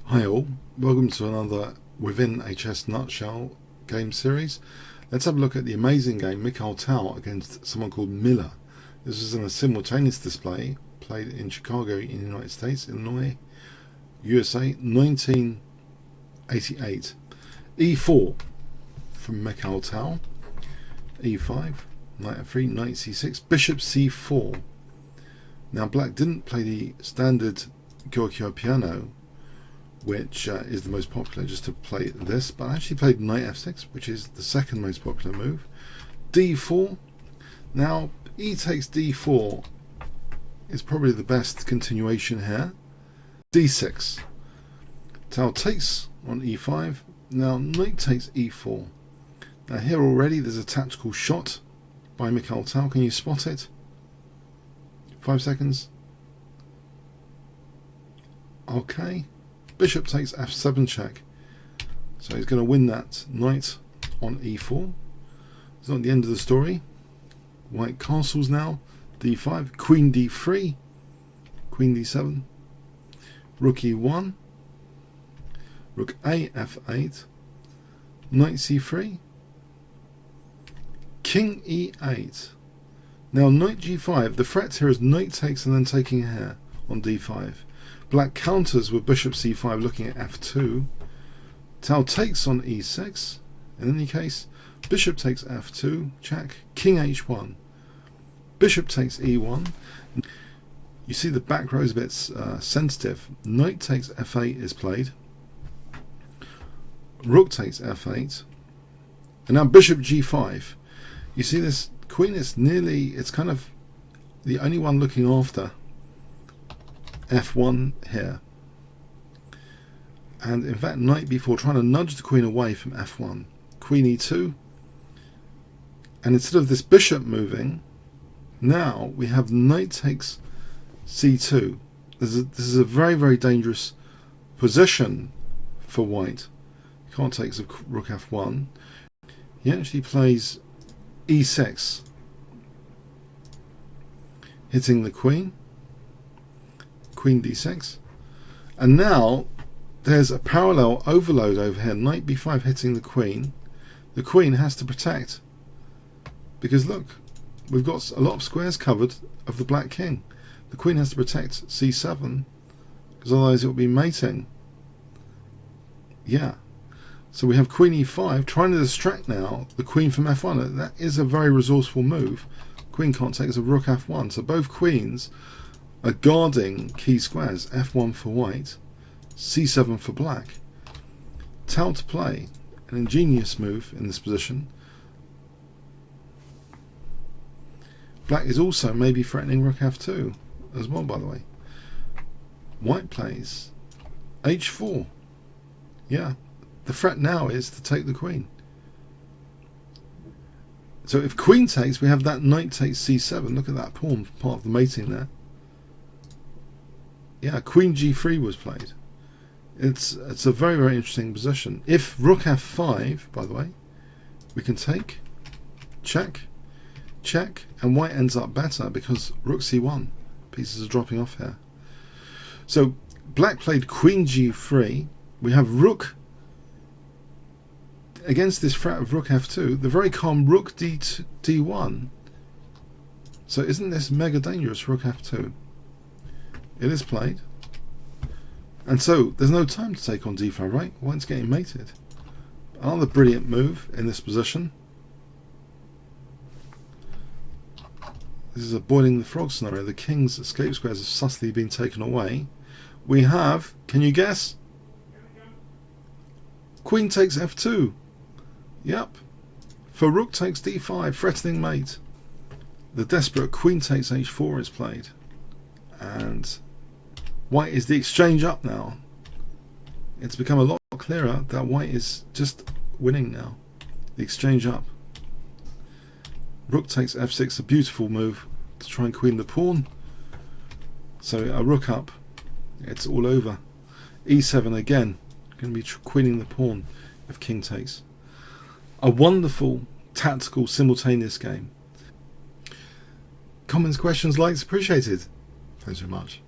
Hi all, welcome to another Within a Chess Nutshell game series. Let's have a look at the amazing game Mikhail Tal against someone called Miller. This was in a simultaneous display played in Chicago in the United States, Illinois, USA, 1988. E4 from Mikhail Tal, E5, knight f3, knight c6, bishop c4. Now black didn't play the standard Gorky piano, which is the most popular, just to play this, but I actually played knight f6, which is the second most popular move. d4. Now e takes d4 is probably the best continuation here. d6. Tal takes on e5. Now knight takes e4. Now here already there's a tactical shot by Mikhail Tal. Can you spot it? 5 seconds. Okay. Bishop takes f7 check. So he's going to win that knight on e4. It's not the end of the story. White castles now. d5, queen d3, queen d7, rook e1, rook a f8, knight c3, king e8. Now knight g5, the threat here is knight takes and then taking here on d5. Black counters with bishop c5 looking at f2. Tal takes on e6. In any case, bishop takes f2, check, king h1. Bishop takes e1. You see the back row is a bit sensitive. Knight takes f8 is played. Rook takes f8. And now bishop g5. You see this queen is nearly, it's kind of the only one looking after f1 here. And in fact knight b4 trying to nudge the queen away from f1. Queen e2. And instead of this bishop moving, now we have knight takes c2. This is a very, very dangerous position for white. You can't take rook f1. He actually plays e6, hitting the queen. Queen d6. And now there's a parallel overload over here. Knight b5 hitting the queen. The queen has to protect, because look, we've got a lot of squares covered of the black king. The queen has to protect c7, because otherwise it will be mating. Yeah. So we have queen e5 trying to distract now the queen from f1. That is a very resourceful move. Queen can't take, it's a rook f1. So both queens are guarding key squares. f1 for white, c7 for black. Tal to play, an ingenious move in this position. Black is also maybe threatening rook f2 as well, by the way. White plays h4. Yeah, the threat now is to take the queen. So if queen takes, we have that knight takes c7. Look at that pawn, part of the mating there. Yeah, queen g3 was played. It's a very, very interesting position. If rook f5, by the way, we can take, check, check, and white ends up better because rook c1. Pieces are dropping off here. So black played queen g3. We have rook against this threat of rook f2. The very calm rook d1. So isn't this mega dangerous, rook f2? It is played. And so there's no time to take on d5, right? White's getting mated. Another brilliant move in this position. This is a boiling the frog scenario. The king's escape squares have subtly been taken away. We have, can you guess? Queen takes f2. Yep. For rook takes d5, threatening mate. The desperate queen takes h4 is played. And white is the exchange up now. It's become a lot clearer that white is just winning now. The exchange up. Rook takes f6, a beautiful move to try and queen the pawn. So a rook up, it's all over. e7 again, going to be queening the pawn if king takes. A wonderful tactical simultaneous game. Comments, questions, likes appreciated. Thanks very much.